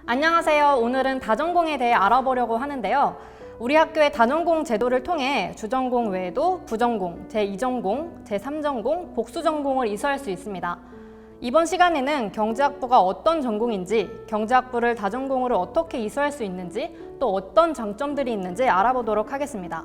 안녕하세요. 오늘은 다전공에 대해 알아보려고 하는데요. 우리 학교의 다전공 제도를 통해 주전공 외에도 부전공, 제2전공, 제3전공, 복수전공을 이수할 수 있습니다. 이번 시간에는 경제학부가 어떤 전공인지, 경제학부를 다전공으로 어떻게 이수할 수 있는지, 또 어떤 장점들이 있는지 알아보도록 하겠습니다.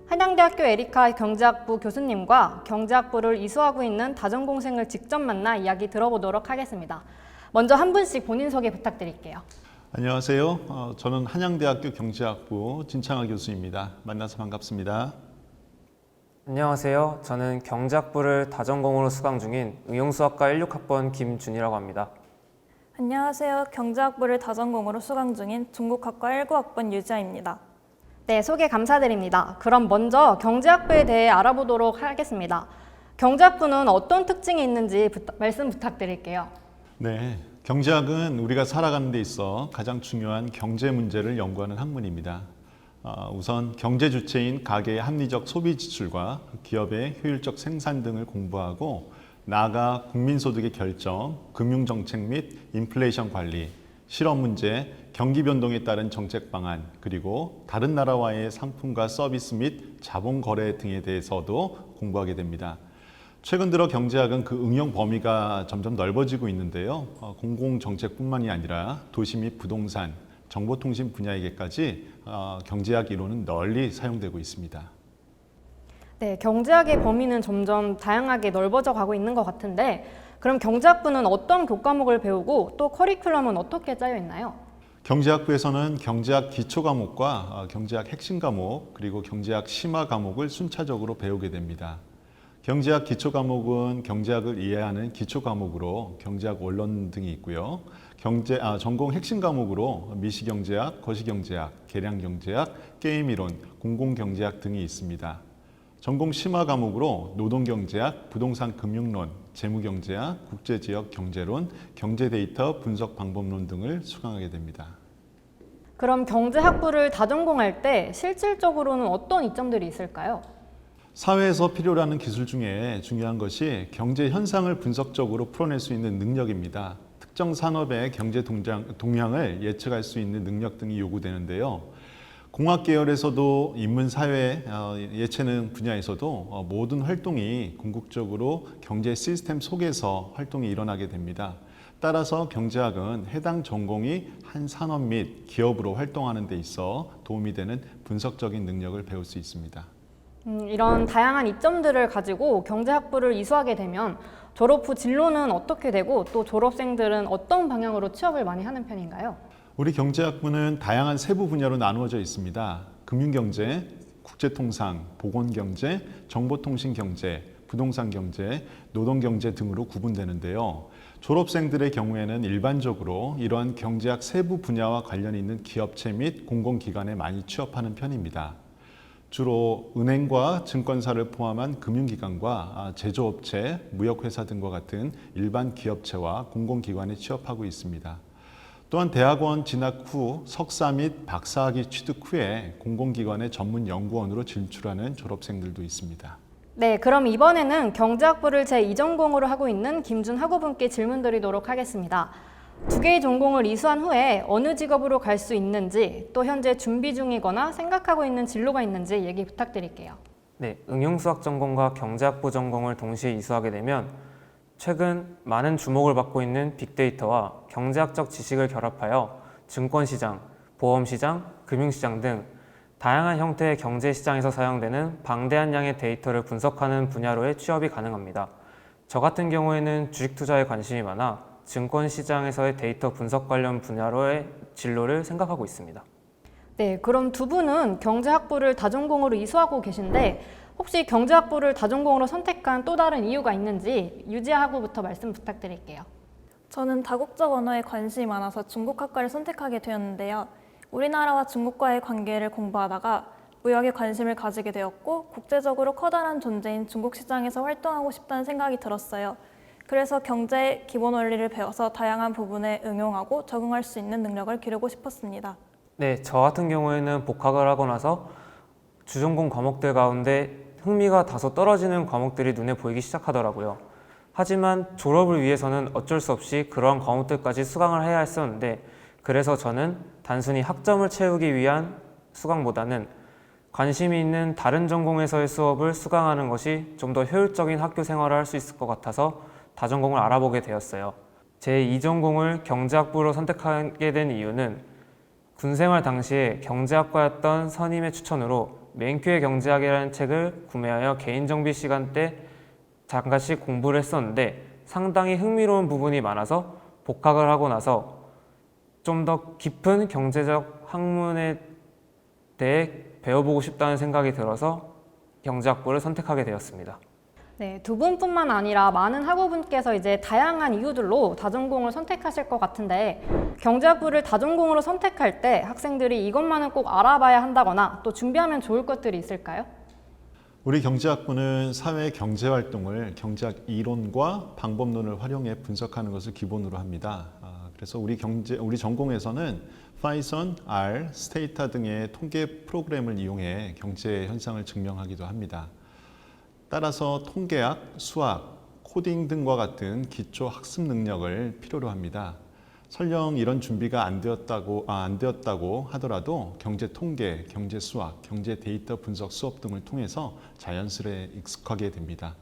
한양대학교 에리카 경제학부 교수님과 경제학부를 이수하고 있는 다전공생을 직접 만나 이야기 들어보도록 하겠습니다. 먼저 한 분씩 본인 소개 부탁드릴게요. 안녕하세요. 저는 한양대학교 경제학부 진창하 교수입니다. 만나서 반갑습니다. 안녕하세요. 저는 경제학부를 다전공으로 수강 중인 응용수학과 16학번 김준이라고 합니다. 안녕하세요. 경제학부를 다전공으로 수강 중인 중국학과 19학번 유지아입니다. 네, 소개 감사드립니다. 그럼 먼저 경제학부에 대해 알아보도록 하겠습니다. 경제학부는 어떤 특징이 있는지 말씀 부탁드릴게요. 네, 경제학은 우리가 살아가는 데 있어 가장 중요한 경제 문제를 연구하는 학문입니다. 우선 경제 주체인 가계의 합리적 소비 지출과 기업의 효율적 생산 등을 공부하고 나아가 국민소득의 결정, 금융정책 및 인플레이션 관리, 실업 문제, 경기 변동에 따른 정책 방안, 그리고 다른 나라와의 상품과 서비스 및 자본 거래 등에 대해서도 공부하게 됩니다. 최근 들어 경제학은 그 응용 범위가 점점 넓어지고 있는데요. 공공정책뿐만이 아니라 도시 및 부동산, 정보통신 분야에게까지 경제학 이론은 널리 사용되고 있습니다. 네, 경제학의 범위는 점점 다양하게 넓어져 가고 있는 것 같은데, 그럼 경제학부는 어떤 교과목을 배우고 또 커리큘럼은 어떻게 짜여 있나요? 경제학부에서는 경제학 기초 과목과 경제학 핵심 과목, 그리고 경제학 심화 과목을 순차적으로 배우게 됩니다. 경제학 기초 과목은 경제학을 이해하는 기초 과목으로 경제학 원론 등이 있고요. 전공 핵심 과목으로 미시경제학, 거시경제학, 계량경제학, 게임이론, 공공경제학 등이 있습니다. 전공 심화 과목으로 노동경제학, 부동산 금융론, 재무경제학, 국제지역 경제론, 경제데이터 분석 방법론 등을 수강하게 됩니다. 그럼 경제학부를 다전공할 때 실질적으로는 어떤 이점들이 있을까요? 사회에서 필요로 하는 기술 중에 중요한 것이 경제 현상을 분석적으로 풀어낼 수 있는 능력입니다. 특정 산업의 경제 동향을 예측할 수 있는 능력 등이 요구되는데요. 공학 계열에서도 인문사회, 예체능 분야에서도 모든 활동이 궁극적으로 경제 시스템 속에서 활동이 일어나게 됩니다. 따라서 경제학은 해당 전공이 한 산업 및 기업으로 활동하는 데 있어 도움이 되는 분석적인 능력을 배울 수 있습니다. 이런 다양한 이점들을 가지고 경제학부를 이수하게 되면 졸업 후 진로는 어떻게 되고 또 졸업생들은 어떤 방향으로 취업을 많이 하는 편인가요? 우리 경제학부는 다양한 세부 분야로 나누어져 있습니다. 금융경제, 국제통상, 보건경제, 정보통신경제, 부동산경제, 노동경제 등으로 구분되는데요. 졸업생들의 경우에는 일반적으로 이러한 경제학 세부 분야와 관련이 있는 기업체 및 공공기관에 많이 취업하는 편입니다. 주로 은행과 증권사를 포함한 금융기관과 제조업체, 무역회사 등과 같은 일반 기업체와 공공기관에 취업하고 있습니다. 또한 대학원 진학 후 석사 및 박사학위 취득 후에 공공기관의 전문 연구원으로 진출하는 졸업생들도 있습니다. 네, 그럼 이번에는 경제학부를 제2전공으로 하고 있는 김준 학우분께 질문 드리도록 하겠습니다. 두 개의 전공을 이수한 후에 어느 직업으로 갈 수 있는지, 또 현재 준비 중이거나 생각하고 있는 진로가 있는지 얘기 부탁드릴게요. 네, 응용수학 전공과 경제학부 전공을 동시에 이수하게 되면 최근 많은 주목을 받고 있는 빅데이터와 경제학적 지식을 결합하여 증권시장, 보험시장, 금융시장 등 다양한 형태의 경제시장에서 사용되는 방대한 양의 데이터를 분석하는 분야로의 취업이 가능합니다. 저 같은 경우에는 주식 투자에 관심이 많아 증권시장에서의 데이터 분석 관련 분야로의 진로를 생각하고 있습니다. 네, 그럼 두 분은 경제학부를 다전공으로 이수하고 계신데 혹시 경제학부를 다전공으로 선택한 또 다른 이유가 있는지 유지아 학우부터 말씀 부탁드릴게요. 저는 다국적 언어에 관심이 많아서 중국학과를 선택하게 되었는데요. 우리나라와 중국과의 관계를 공부하다가 무역에 관심을 가지게 되었고 국제적으로 커다란 존재인 중국 시장에서 활동하고 싶다는 생각이 들었어요. 그래서 경제의 기본 원리를 배워서 다양한 부분에 응용하고 적응할 수 있는 능력을 기르고 싶었습니다. 네, 저 같은 경우에는 복학을 하고 나서 주전공 과목들 가운데 흥미가 다소 떨어지는 과목들이 눈에 보이기 시작하더라고요. 하지만 졸업을 위해서는 어쩔 수 없이 그러한 과목들까지 수강을 해야 했었는데 그래서 저는 단순히 학점을 채우기 위한 수강보다는 관심이 있는 다른 전공에서의 수업을 수강하는 것이 좀 더 효율적인 학교 생활을 할 수 있을 것 같아서 다전공을 알아보게 되었어요. 제 2전공을 경제학부로 선택하게 된 이유는 군생활 당시에 경제학과였던 선임의 추천으로 맨큐의 경제학이라는 책을 구매하여 개인정비 시간 때 잠깐씩 공부를 했었는데 상당히 흥미로운 부분이 많아서 복학을 하고 나서 좀 더 깊은 경제적 학문에 대해 배워보고 싶다는 생각이 들어서 경제학부를 선택하게 되었습니다. 네, 두 분뿐만 아니라 많은 학우분께서 이제 다양한 이유들로 다전공을 선택하실 것 같은데 경제학부를 다전공으로 선택할 때 학생들이 이것만은 꼭 알아봐야 한다거나 또 준비하면 좋을 것들이 있을까요? 우리 경제학부는 사회 경제 활동을 경제학 이론과 방법론을 활용해 분석하는 것을 기본으로 합니다. 그래서 우리 전공에서는 파이썬, R, 스테이타 등의 통계 프로그램을 이용해 경제 현상을 증명하기도 합니다. 따라서 통계학, 수학, 코딩 등과 같은 기초 학습 능력을 필요로 합니다. 설령 이런 준비가 안 되었다고 하더라도 경제 통계, 경제 수학, 경제 데이터 분석 수업 등을 통해서 자연스레 익숙하게 됩니다.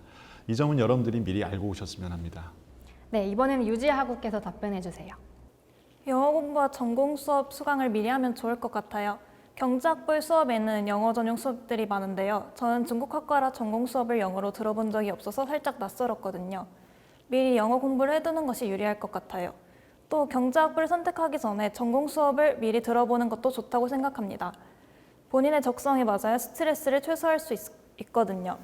이 점은 여러분들이 미리 알고 오셨으면 합니다. 네, 이번에는 유지하구께서 답변해 주세요. 영어 공부와 전공 수업 수강을 미리 하면 좋을 것 같아요. 경제학부의 수업에는 영어 전용 수업들이 많은데요. 저는 중국학과라 전공 수업을 영어로 들어본 적이 없어서 살짝 낯설었거든요. 미리 영어 공부를 해두는 것이 유리할 것 같아요. 또 경제학부를 선택하기 전에 전공 수업을 미리 들어보는 것도 좋다고 생각합니다. 본인의 적성에 맞아야 스트레스를 최소화할 수 있거든요.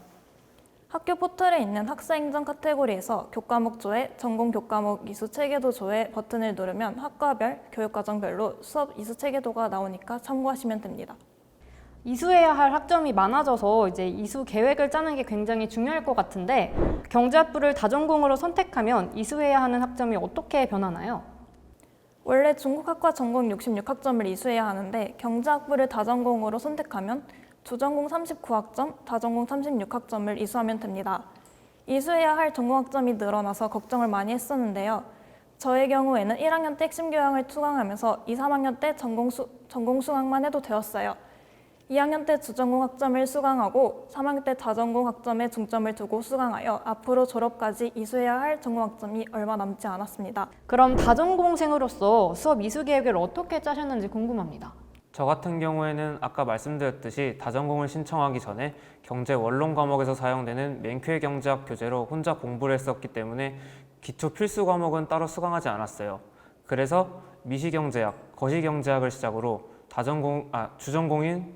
학교 포털에 있는 학사행정 카테고리에서 교과목 조회, 전공 교과목 이수 체계도 조회 버튼을 누르면 학과별, 교육과정별로 수업 이수 체계도가 나오니까 참고하시면 됩니다. 이수해야 할 학점이 많아져서 이제 이수 계획을 짜는 게 굉장히 중요할 것 같은데 경제학부를 다전공으로 선택하면 이수해야 하는 학점이 어떻게 변하나요? 원래 중국학과 전공 66학점을 이수해야 하는데 경제학부를 다전공으로 선택하면 주전공 39학점, 다전공 36학점을 이수하면 됩니다. 이수해야 할 전공학점이 늘어나서 걱정을 많이 했었는데요. 저의 경우에는 1학년 때 핵심 교양을 수강하면서 2, 3학년 때 전공 수강만 해도 되었어요. 2학년 때 주전공 학점을 수강하고 3학년 때 다전공 학점에 중점을 두고 수강하여 앞으로 졸업까지 이수해야 할 전공 학점이 얼마 남지 않았습니다. 그럼 다전공생으로서 수업 이수 계획을 어떻게 짜셨는지 궁금합니다. 저 같은 경우에는 아까 말씀드렸듯이 다전공을 신청하기 전에 경제 원론 과목에서 사용되는 맨큐의 경제학 교재로 혼자 공부를 했었기 때문에 기초 필수 과목은 따로 수강하지 않았어요. 그래서 미시경제학, 거시경제학을 시작으로 주전공인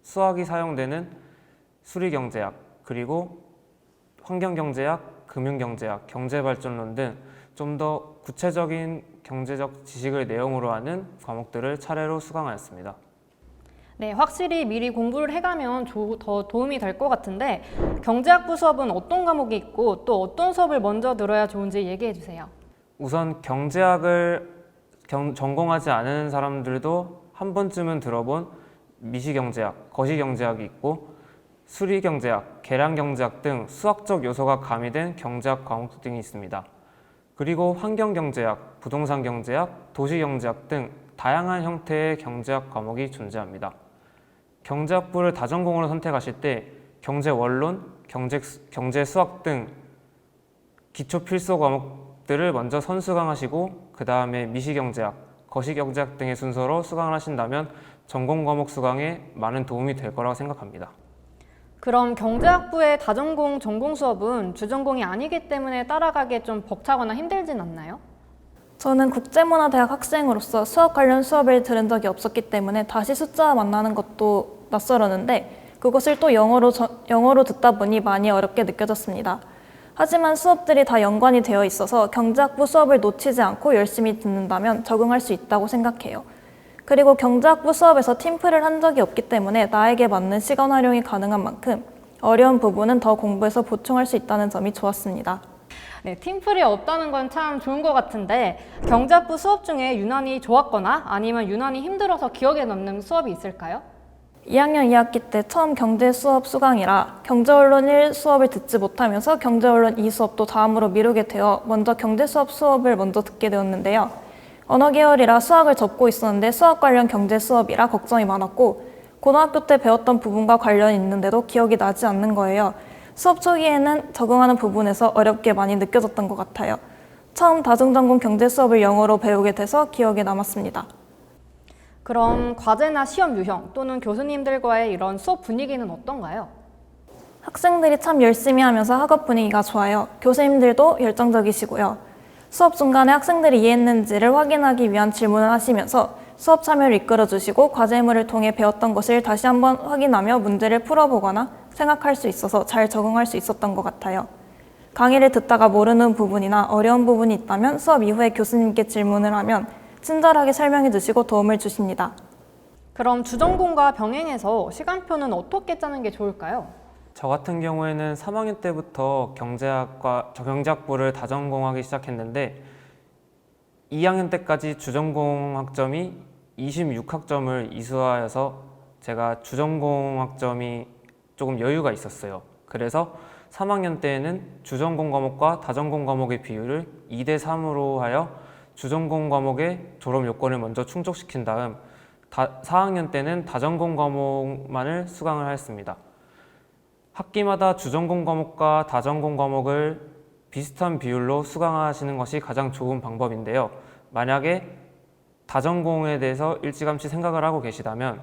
수학이 사용되는 수리경제학, 그리고 환경경제학, 금융경제학, 경제발전론 등 좀 더 구체적인 경제적 지식을 내용으로 하는 과목들을 차례로 수강하였습니다. 네, 확실히 미리 공부를 해가면 더 도움이 될 것 같은데 경제학부 수업은 어떤 과목이 있고 또 어떤 수업을 먼저 들어야 좋은지 얘기해 주세요. 우선 경제학을 전공하지 않은 사람들도 한 번쯤은 들어본 미시경제학, 거시경제학이 있고 수리경제학, 계량경제학 등 수학적 요소가 가미된 경제학 과목 등이 있습니다. 그리고 환경경제학, 부동산경제학, 도시경제학 등 다양한 형태의 경제학 과목이 존재합니다. 경제학부를 다전공으로 선택하실 때 경제원론, 경제수학 등 기초 필수 과목들을 먼저 선수강하시고 그 다음에 미시경제학, 거시경제학 등의 순서로 수강을 하신다면 전공 과목 수강에 많은 도움이 될 거라고 생각합니다. 그럼 경제학부의 다전공 전공 수업은 주전공이 아니기 때문에 따라가기에 좀 벅차거나 힘들진 않나요? 저는 국제문화대학 학생으로서 수학 관련 수업을 들은 적이 없었기 때문에 다시 숫자와 만나는 것도 낯설었는데 그것을 또 영어로 듣다 보니 많이 어렵게 느껴졌습니다. 하지만 수업들이 다 연관이 되어 있어서 경제학부 수업을 놓치지 않고 열심히 듣는다면 적응할 수 있다고 생각해요. 그리고 경제학부 수업에서 팀플을 한 적이 없기 때문에 나에게 맞는 시간 활용이 가능한 만큼 어려운 부분은 더 공부해서 보충할 수 있다는 점이 좋았습니다. 네, 팀플이 없다는 건 참 좋은 것 같은데 경제학부 수업 중에 유난히 좋았거나 아니면 유난히 힘들어서 기억에 남는 수업이 있을까요? 2학년 2학기 때 처음 경제 수업 수강이라 경제원론 1 수업을 듣지 못하면서 경제원론 2 수업도 다음으로 미루게 되어 먼저 경제 수업을 먼저 듣게 되었는데요. 언어 계열이라 수학을 접고 있었는데 수학 관련 경제 수업이라 걱정이 많았고 고등학교 때 배웠던 부분과 관련이 있는데도 기억이 나지 않는 거예요. 수업 초기에는 적응하는 부분에서 어렵게 많이 느껴졌던 것 같아요. 처음 다중전공 경제 수업을 영어로 배우게 돼서 기억에 남았습니다. 그럼 과제나 시험 유형 또는 교수님들과의 이런 수업 분위기는 어떤가요? 학생들이 참 열심히 하면서 학업 분위기가 좋아요. 교수님들도 열정적이시고요. 수업 중간에 학생들이 이해했는지를 확인하기 위한 질문을 하시면서 수업 참여를 이끌어주시고 과제물을 통해 배웠던 것을 다시 한번 확인하며 문제를 풀어보거나 생각할 수 있어서 잘 적응할 수 있었던 것 같아요. 강의를 듣다가 모르는 부분이나 어려운 부분이 있다면 수업 이후에 교수님께 질문을 하면 친절하게 설명해 주시고 도움을 주십니다. 그럼 주전공과 병행해서 시간표는 어떻게 짜는 게 좋을까요? 저 같은 경우에는 3학년 때부터 경제학부를 다전공하기 시작했는데 2학년 때까지 주전공 학점이 26학점을 이수하여서 제가 주전공 학점이 조금 여유가 있었어요. 그래서 3학년 때에는 주전공 과목과 다전공 과목의 비율을 2대 3으로 하여 주전공 과목의 졸업 요건을 먼저 충족시킨 다음 4학년 때는 다전공 과목만을 수강을 하였습니다. 학기마다 주전공 과목과 다전공 과목을 비슷한 비율로 수강하시는 것이 가장 좋은 방법인데요. 만약에 다전공에 대해서 일찌감치 생각을 하고 계시다면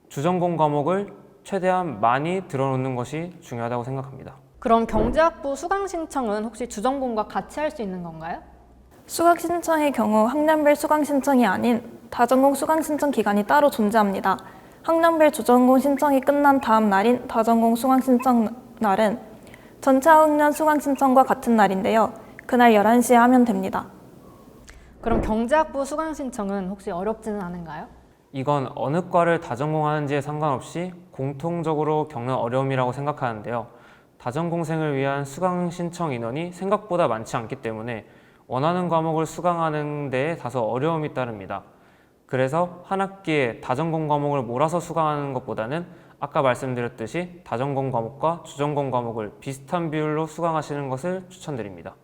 주전공 과목을 최대한 많이 들어놓는 것이 중요하다고 생각합니다. 그럼 경제학부 수강 신청은 혹시 주전공과 같이 할 수 있는 건가요? 수강 신청의 경우 학년별 수강 신청이 아닌 다전공 수강 신청 기간이 따로 존재합니다. 학년별 주전공 신청이 끝난 다음 날인 다전공 수강 신청 날은 전체 학년 수강 신청과 같은 날인데요. 그날 11시에 하면 됩니다. 그럼 경제학부 수강 신청은 혹시 어렵지는 않은가요? 이건 어느 과를 다전공하는지에 상관없이 공통적으로 겪는 어려움이라고 생각하는데요. 다전공생을 위한 수강 신청 인원이 생각보다 많지 않기 때문에 원하는 과목을 수강하는 데에 다소 어려움이 따릅니다. 그래서 한 학기에 다전공 과목을 몰아서 수강하는 것보다는 아까 말씀드렸듯이 다전공 과목과 주전공 과목을 비슷한 비율로 수강하시는 것을 추천드립니다.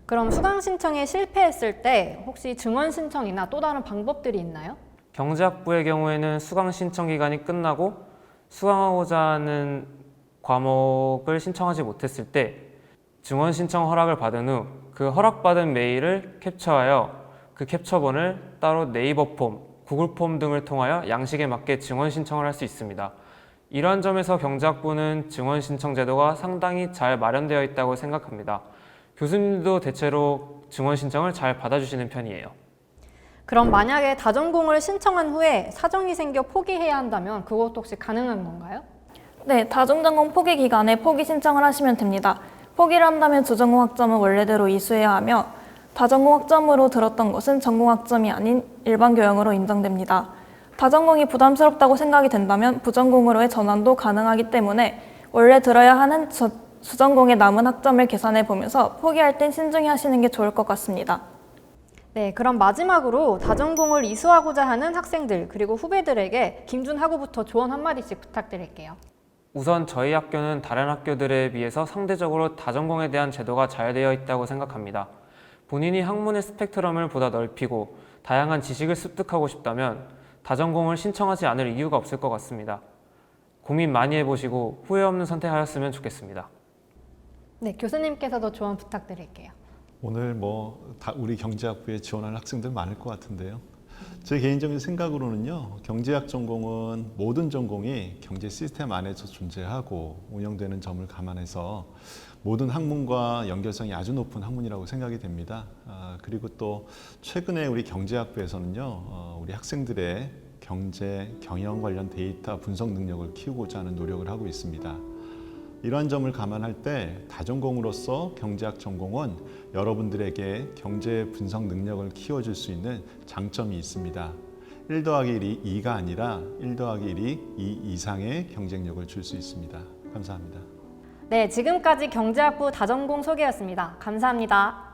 그럼 수강 신청에 실패했을 때 혹시 증원 신청이나 또 다른 방법들이 있나요? 경제학부의 경우에는 수강 신청 기간이 끝나고 수강하고자 하는 과목을 신청하지 못했을 때 증원 신청 허락을 받은 후 그 허락받은 메일을 캡처하여 그 캡처본을 따로 네이버 폼, 구글 폼 등을 통하여 양식에 맞게 증원 신청을 할 수 있습니다. 이러한 점에서 경제학부는 증원 신청 제도가 상당히 잘 마련되어 있다고 생각합니다. 교수님도 대체로 증원 신청을 잘 받아주시는 편이에요. 그럼 만약에 다전공을 신청한 후에 사정이 생겨 포기해야 한다면 그것도 혹시 가능한 건가요? 네, 다중전공 포기 기간에 포기 신청을 하시면 됩니다. 포기를 한다면 주전공 학점은 원래대로 이수해야 하며 다전공 학점으로 들었던 것은 전공 학점이 아닌 일반 교양으로 인정됩니다. 다전공이 부담스럽다고 생각이 된다면 부전공으로의 전환도 가능하기 때문에 원래 들어야 하는 주전공에 남은 학점을 계산해 보면서 포기할 땐 신중히 하시는 게 좋을 것 같습니다. 네, 그럼 마지막으로 다전공을 이수하고자 하는 학생들 그리고 후배들에게 김준 학우부터 조언 한마디씩 부탁드릴게요. 우선 저희 학교는 다른 학교들에 비해서 상대적으로 다전공에 대한 제도가 잘 되어 있다고 생각합니다. 본인이 학문의 스펙트럼을 보다 넓히고 다양한 지식을 습득하고 싶다면 다전공을 신청하지 않을 이유가 없을 것 같습니다. 고민 많이 해보시고 후회 없는 선택하셨으면 좋겠습니다. 네, 교수님께서도 조언 부탁드릴게요. 오늘 우리 경제학부에 지원하는 학생들 많을 것 같은데요. 제 개인적인 생각으로는요, 경제학 전공은 모든 전공이 경제 시스템 안에서 존재하고 운영되는 점을 감안해서 모든 학문과 연결성이 아주 높은 학문이라고 생각이 됩니다. 그리고 또 최근에 우리 경제학부에서는요, 우리 학생들의 경제, 경영 관련 데이터 분석 능력을 키우고자 하는 노력을 하고 있습니다. 이러한 점을 감안할 때 다전공으로서 경제학 전공은 여러분들에게 경제 분석 능력을 키워줄 수 있는 장점이 있습니다. 1 더하기 1이 2가 아니라 1 더하기 1이 2 이상의 경쟁력을 줄 수 있습니다. 감사합니다. 네, 지금까지 경제학부 다전공 소개였습니다. 감사합니다.